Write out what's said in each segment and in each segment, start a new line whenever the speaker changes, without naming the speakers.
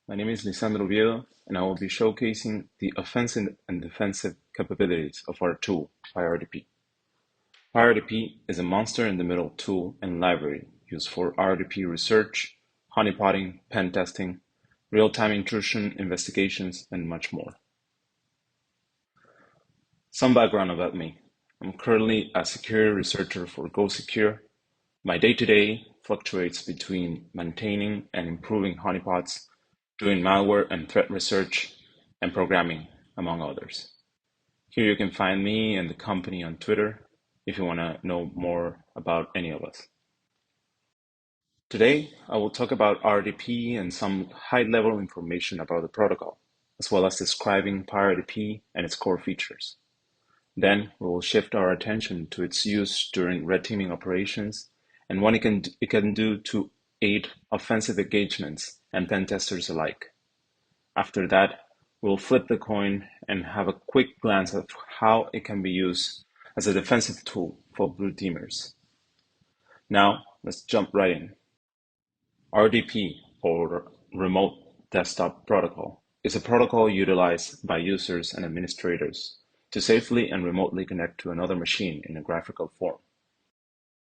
My name is Lisandro Oviedo, and I will be showcasing the offensive and defensive capabilities of our tool, PyRDP. PyRDP is a monster-in-the-middle tool and library used for RDP research, honeypotting, pen testing, real-time intrusion investigations, and much more. Some background about me. I'm currently a security researcher for GoSecure. My day-to-day fluctuates between maintaining and improving honeypots, doing malware and threat research, and programming, among others. Here you can find me and the company on Twitter if you want to know more about any of us. Today, I will talk about RDP and some high-level information about the protocol, as well as describing PyRDP and its core features. Then we will shift our attention to its use during red teaming operations and what it can do to aid offensive engagements and pen testers alike. After that, we'll flip the coin and have a quick glance at how it can be used as a defensive tool for blue teamers. Now, let's jump right in. RDP, or Remote Desktop Protocol, is a protocol utilized by users and administrators to safely and remotely connect to another machine in a graphical form.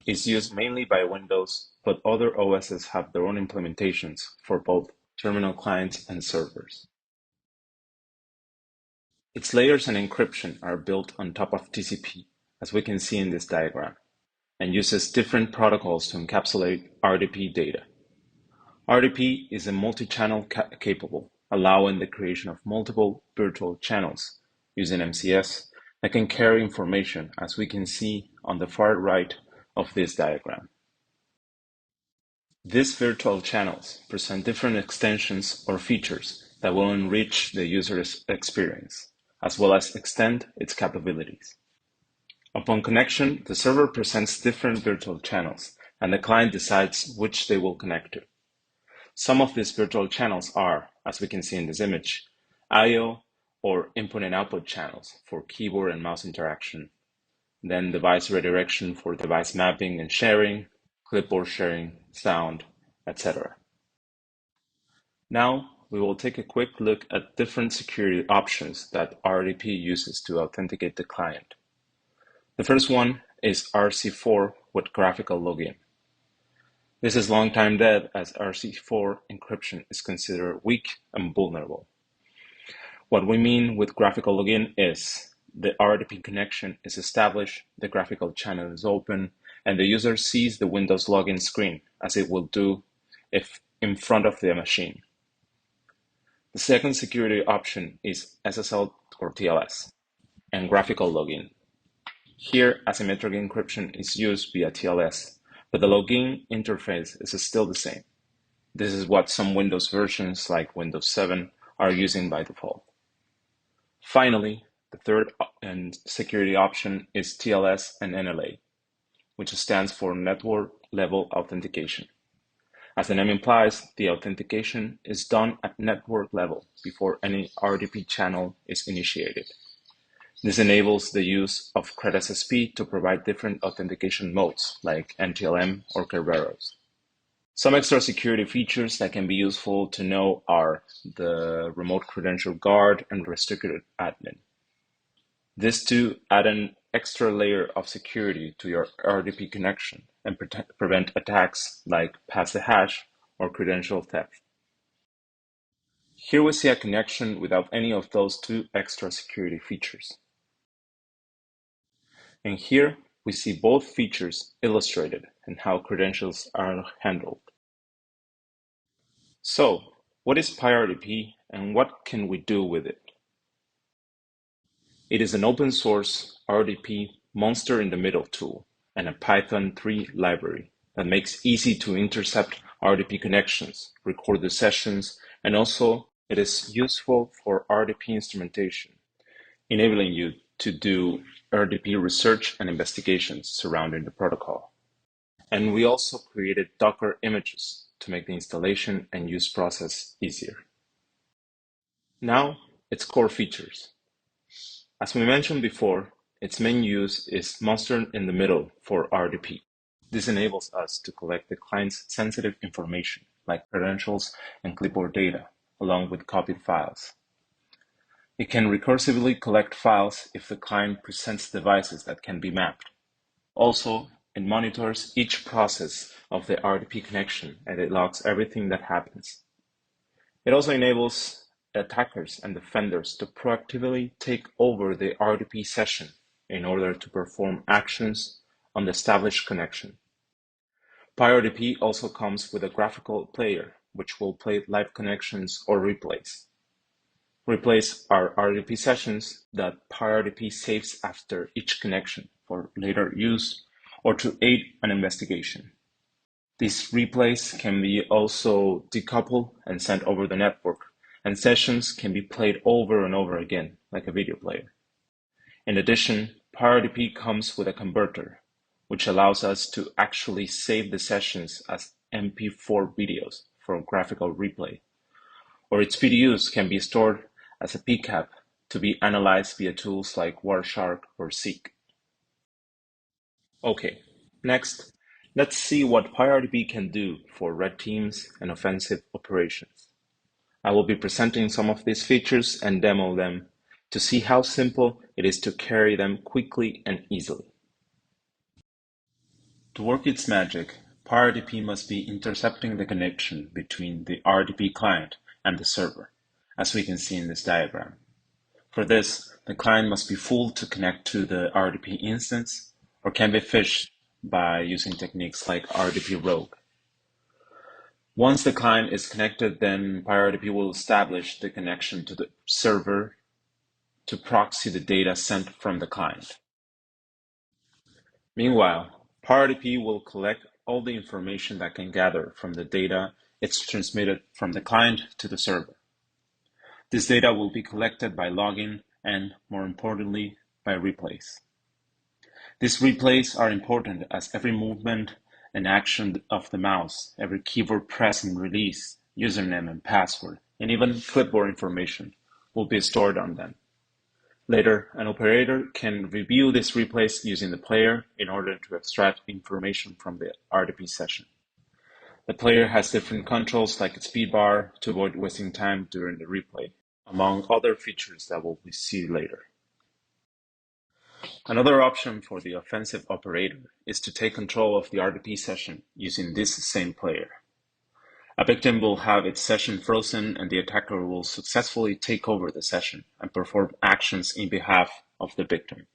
It's used mainly by Windows, but other OSs have their own implementations for both terminal clients and servers. Its layers and encryption are built on top of TCP, as we can see in this diagram, and uses different protocols to encapsulate RDP data. RDP is a multi-channel capable, allowing the creation of multiple virtual channels using MCS that can carry information, as we can see on the far right of this diagram. These virtual channels present different extensions or features that will enrich the user's experience, as well as extend its capabilities. Upon connection, the server presents different virtual channels, and the client decides which they will connect to. Some of these virtual channels are, as we can see in this image, I/O or input and output channels for keyboard and mouse interaction, then device redirection for device mapping and sharing, clipboard sharing, sound, etc. Now, we will take a quick look at different security options that RDP uses to authenticate the client. The first one is RC4 with graphical login. This is long time dead, as RC4 encryption is considered weak and vulnerable. What we mean with graphical login is the RDP connection is established, the graphical channel is open, and the user sees the Windows login screen, as it will do if in front of the machine. The second security option is SSL or TLS and graphical login. Here, asymmetric encryption is used via TLS, but the login interface is still the same. This is what some Windows versions like Windows 7 are using by default. Finally, the third security option is TLS and NLA, which stands for Network Level Authentication. As the name implies, the authentication is done at network level before any RDP channel is initiated. This enables the use of CredSSP to provide different authentication modes like NTLM or Kerberos. Some extra security features that can be useful to know are the remote credential guard and restricted admin. These two add an extra layer of security to your RDP connection and prevent attacks like pass the hash or credential theft. Here we see a connection without any of those two extra security features. And here we see both features illustrated and how credentials are handled. So, what is PyRDP and what can we do with it? It is an open source RDP monster-in-the-middle tool and a Python 3 library that makes easy to intercept RDP connections, record the sessions, and also it is useful for RDP instrumentation, enabling you to do RDP research and investigations surrounding the protocol. And we also created Docker images to make the installation and use process easier. Now, its core features. As we mentioned before, its main use is monster in the middle for RDP. This enables us to collect the client's sensitive information, like credentials and clipboard data, along with copied files. It can recursively collect files if the client presents devices that can be mapped. Also, it monitors each process of the RDP connection and it logs everything that happens. It also enables attackers and defenders to proactively take over the RDP session in order to perform actions on the established connection. PyRDP also comes with a graphical player, which will play live connections or replays. Replays are RDP sessions that PyRDP saves after each connection for later use or to aid an investigation. These replays can be also decoupled and sent over the network, and sessions can be played over and over again, like a video player. In addition, PyRDP comes with a converter, which allows us to actually save the sessions as MP4 videos for graphical replay, or its PDUs can be stored as a PCAP to be analyzed via tools like Wireshark or Seek. Okay, next, let's see what PyRDP can do for red teams and offensive operations. I will be presenting some of these features and demo them to see how simple it is to carry them quickly and easily. To work its magic, PyRDP must be intercepting the connection between the RDP client and the server, as we can see in this diagram. For this, the client must be fooled to connect to the RDP instance, or can be phished by using techniques like RDP rogue. Once the client is connected, then PyRDP will establish the connection to the server to proxy the data sent from the client. Meanwhile, PyRDP will collect all the information that can gather from the data it's transmitted from the client to the server. This data will be collected by logging and, more importantly, by replays. These replays are important as every movement and action of the mouse, every keyboard press and release, username and password, and even clipboard information will be stored on them. Later, an operator can review these replays using the player in order to extract information from the RDP session. The player has different controls like its speed bar to avoid wasting time during the replay, among other features that we'll see later. Another option for the offensive operator is to take control of the RDP session using this same player. A victim will have its session frozen and the attacker will successfully take over the session and perform actions in behalf of the victim.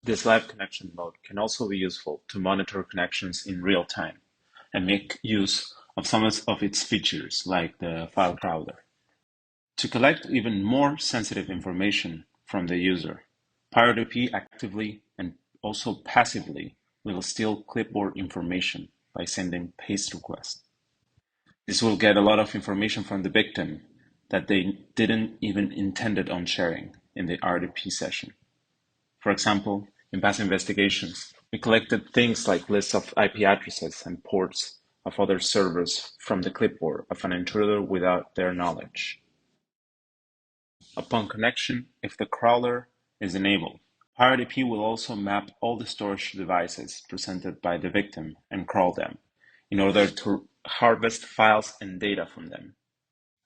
This live connection mode can also be useful to monitor connections in real time and make use of some of its features like the file crawler. To collect even more sensitive information from the user, PyRDP actively and also passively will steal clipboard information by sending paste requests. This will get a lot of information from the victim that they didn't even intended on sharing in the RDP session. For example, in past investigations, we collected things like lists of IP addresses and ports of other servers from the clipboard of an intruder without their knowledge. Upon connection, if the crawler is enabled, PyRDP will also map all the storage devices presented by the victim and crawl them in order to harvest files and data from them.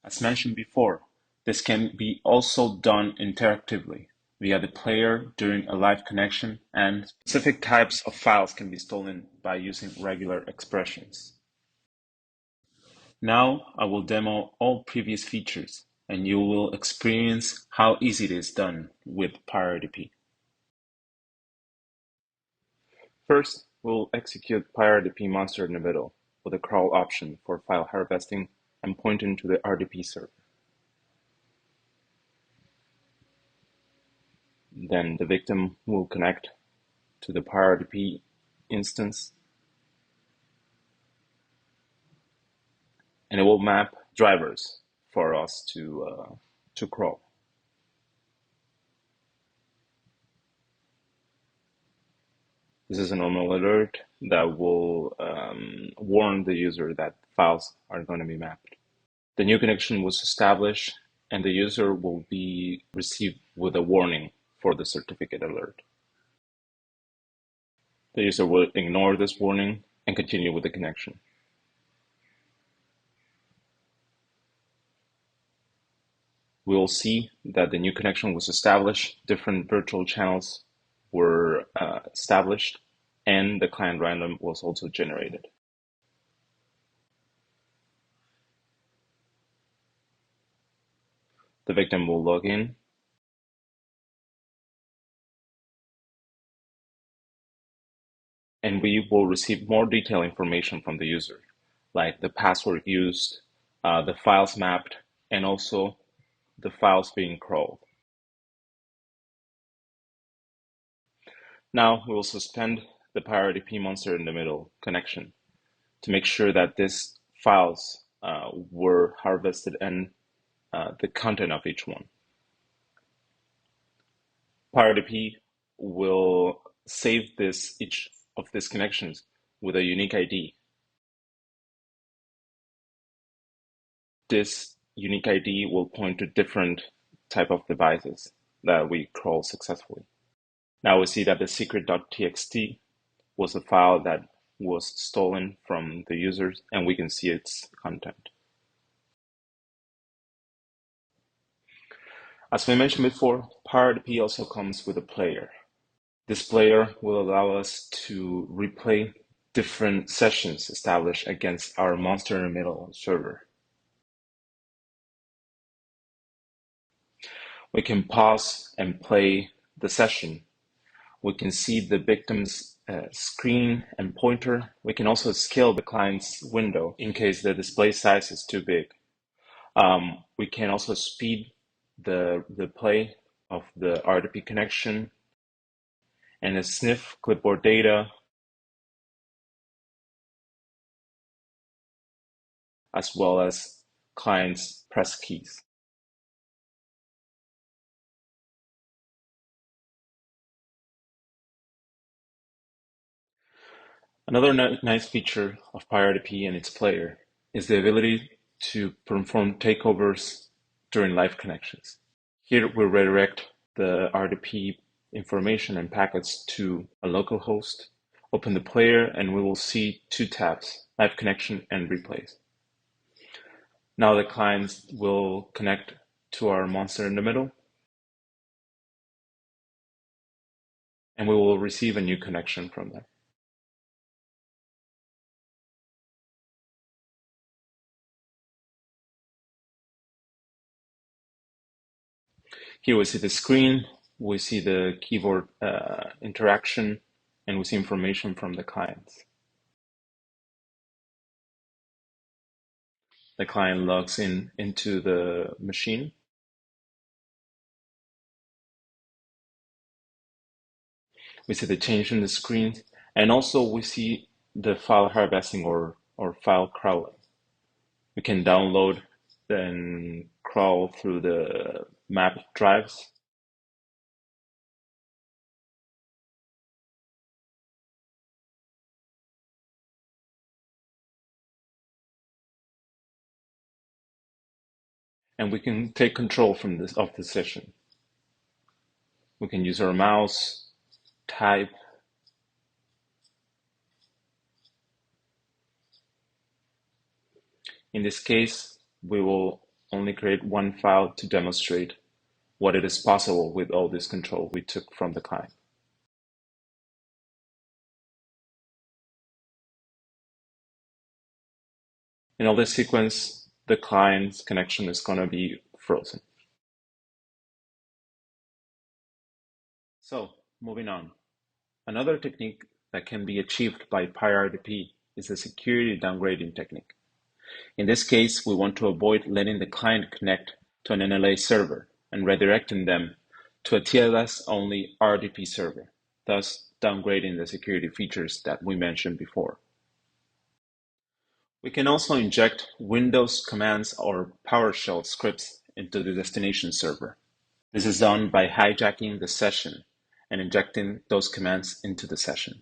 As mentioned before, this can be also done interactively via the player during a live connection, and specific types of files can be stolen by using regular expressions. Now I will demo all previous features and you will experience how easy it is done with PyRDP. First, we'll execute PyRDP monster in the middle with a crawl option for file harvesting and pointing to the RDP server. Then the victim will connect to the PyRDP instance and it will map drivers for us to crawl. This is a normal alert that will warn the user that files are going to be mapped. The new connection was established and the user will be received with a warning for the certificate alert. The user will ignore this warning and continue with the connection. we will see that the new connection was established, different virtual channels were established, and the client random was also generated. The victim will log in, and we will receive more detailed information from the user, like the password used, the files mapped, and also the files being crawled. Now we will suspend the PyRDP monster in the middle connection to make sure that these files were harvested and the content of each one. PyRDP will save each of these connections with a unique ID. This unique ID will point to different type of devices that we crawl successfully. Now we see that the secret.txt was a file that was stolen from the users, and we can see its content. As we mentioned before, PyRDP also comes with a player. This player will allow us to replay different sessions established against our monster in the middle server. We can pause and play the session. We can see the victim's screen and pointer. We can also scale the client's window in case the display size is too big. We can also speed the play of the RDP connection and sniff clipboard data, as well as client's press keys. Another nice feature of PyRDP and its player is the ability to perform takeovers during live connections. Here we redirect the RDP information and packets to a local host, open the player, and we will see two tabs, live connection and replays. Now the clients will connect to our monster in the middle, and we will receive a new connection from them. Here we see the screen, we see the keyboard interaction, and we see information from the clients. The client logs into the machine. We see the change in the screen, and also we see the file harvesting or file crawling. We can download and crawl through the map drives. And we can take control of the session. We can use our mouse, type, in this case, we will only create one file to demonstrate what it is possible with all this control we took from the client. In all this sequence, the client's connection is going to be frozen. So, moving on. Another technique that can be achieved by PyRDP is a security downgrading technique. In this case, we want to avoid letting the client connect to an NLA server and redirecting them to a TLS-only RDP server, thus downgrading the security features that we mentioned before. We can also inject Windows commands or PowerShell scripts into the destination server. This is done by hijacking the session and injecting those commands into the session.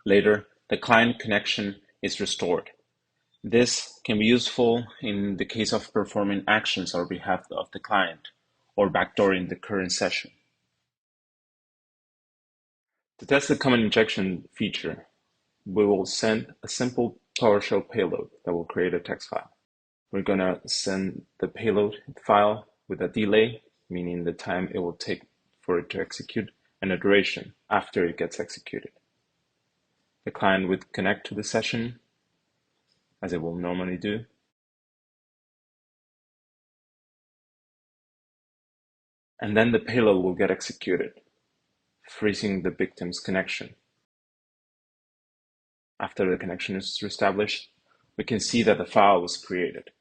Later, the client connection is restored. This can be useful in the case of performing actions on behalf of the client or backdooring the current session. To test the command injection feature, we will send a simple PowerShell payload that will create a text file. We're going to send the payload file with a delay, meaning the time it will take for it to execute, and a duration after it gets executed. The client would connect to the session, as it will normally do. And then the payload will get executed, freezing the victim's connection. After the connection is reestablished, we can see that the file was created.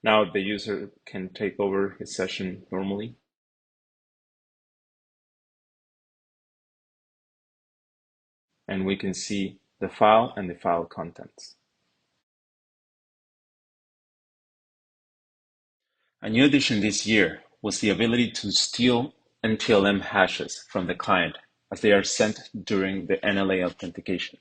Now the user can take over his session normally. And we can see the file and the file contents. A new addition this year was the ability to steal NTLM hashes from the client as they are sent during the NLA authentication.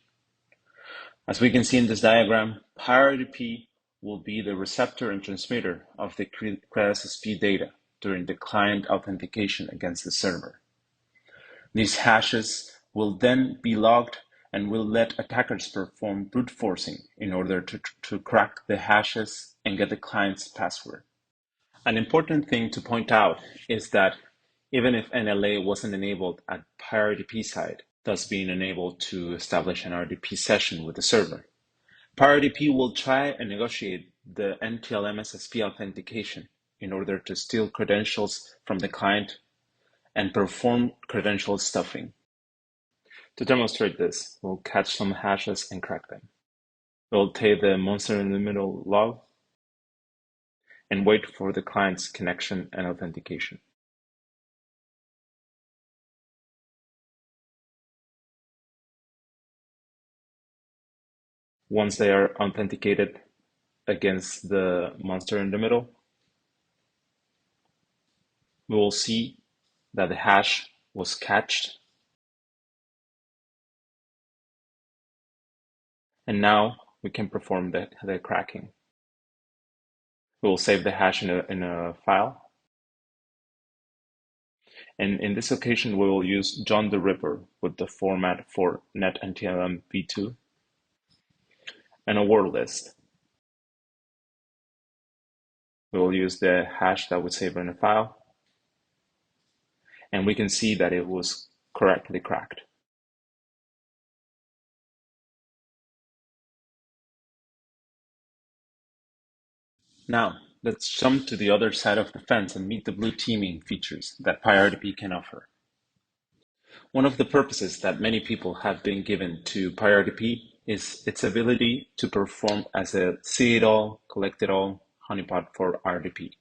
As we can see in this diagram, PyRDP will be the receptor and transmitter of the CredSSP data during the client authentication against the server. These hashes will then be logged and will let attackers perform brute forcing in order to crack the hashes and get the client's password. An important thing to point out is that even if NLA wasn't enabled at PyRDP side, thus being enabled to establish an RDP session with the server, PyRDP will try and negotiate the NTLM SSP authentication in order to steal credentials from the client and perform credential stuffing. To demonstrate this, we'll catch some hashes and crack them. We'll take the monster in the middle log and wait for the client's connection and authentication. Once they are authenticated against the monster in the middle, we will see that the hash was cached. And now we can perform the cracking. We will save the hash in a file. And in this occasion, we will use John the Ripper with the format for NetNTLM v2 and a word list. We will use the hash that we saved in a file. And we can see that it was correctly cracked. Now, let's jump to the other side of the fence and meet the blue teaming features that PyRDP can offer. One of the purposes that many people have been given to PyRDP is its ability to perform as a see-it-all, collect-it-all honeypot for RDP.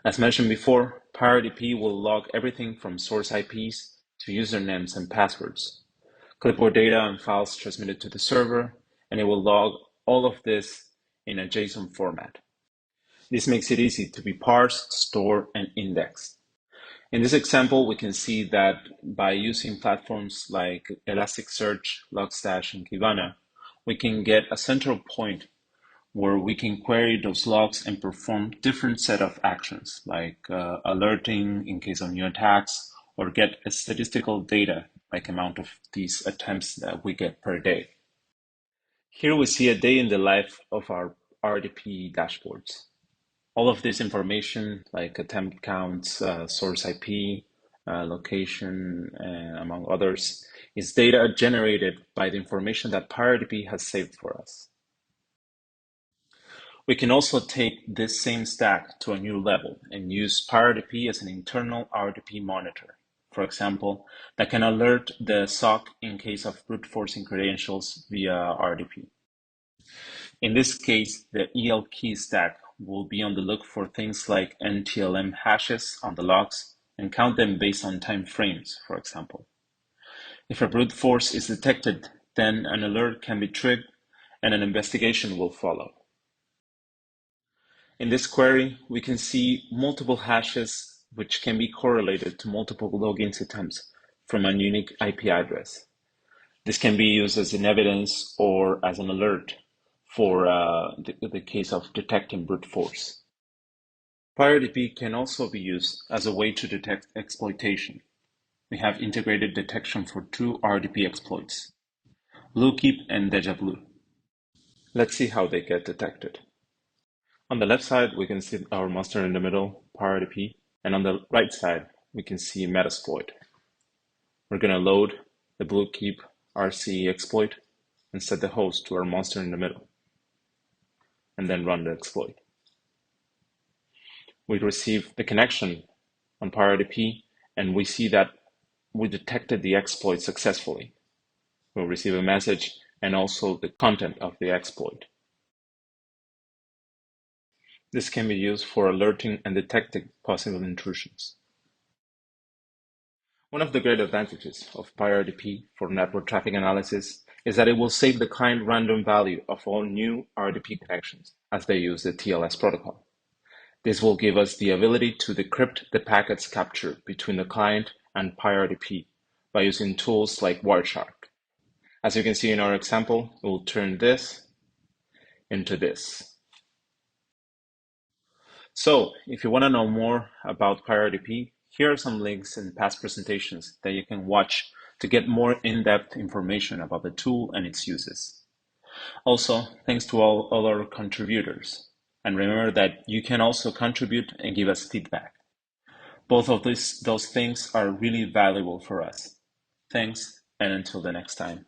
As mentioned before, PyRDP will log everything from source IPs to usernames and passwords, clipboard data and files transmitted to the server, and it will log all of this in a JSON format. This makes it easy to be parsed, stored, and indexed. In this example, we can see that by using platforms like Elasticsearch, Logstash, and Kibana, we can get a central point where we can query those logs and perform different set of actions like alerting in case of new attacks, or get a statistical data like amount of these attempts that we get per day. Here we see a day in the life of our RDP dashboards. All of this information like attempt counts, source IP, location, among others, is data generated by the information that PyRDP has saved for us. We can also take this same stack to a new level and use PyRDP as an internal RDP monitor, for example, that can alert the SOC in case of brute forcing credentials via RDP. In this case, the EL key stack will be on the look for things like NTLM hashes on the logs and count them based on time frames, for example. If a brute force is detected, then an alert can be triggered and an investigation will follow. In this query, we can see multiple hashes which can be correlated to multiple login attempts from a unique IP address. This can be used as an evidence or as an alert for the case of detecting brute force. PyRDP can also be used as a way to detect exploitation. We have integrated detection for two RDP exploits, Bluekeep and Deja Blue. Let's see how they get detected. On the left side, we can see our monster in the middle, PyRDP, and on the right side, we can see Metasploit. We're going to load the bluekeep RC exploit and set the host to our monster in the middle, and then run the exploit. We receive the connection on PyRDP, and we see that we detected the exploit successfully. We'll receive a message and also the content of the exploit. This can be used for alerting and detecting possible intrusions. One of the great advantages of PyRDP for network traffic analysis is that it will save the client random value of all new RDP connections as they use the TLS protocol. This will give us the ability to decrypt the packets captured between the client and PyRDP by using tools like Wireshark. As you can see in our example, we'll turn this into this. So if you want to know more about PyRDP, here are some links in past presentations that you can watch to get more in-depth information about the tool and its uses. Also, thanks to all our contributors. And remember that you can also contribute and give us feedback. Both of those things are really valuable for us. Thanks, and until the next time.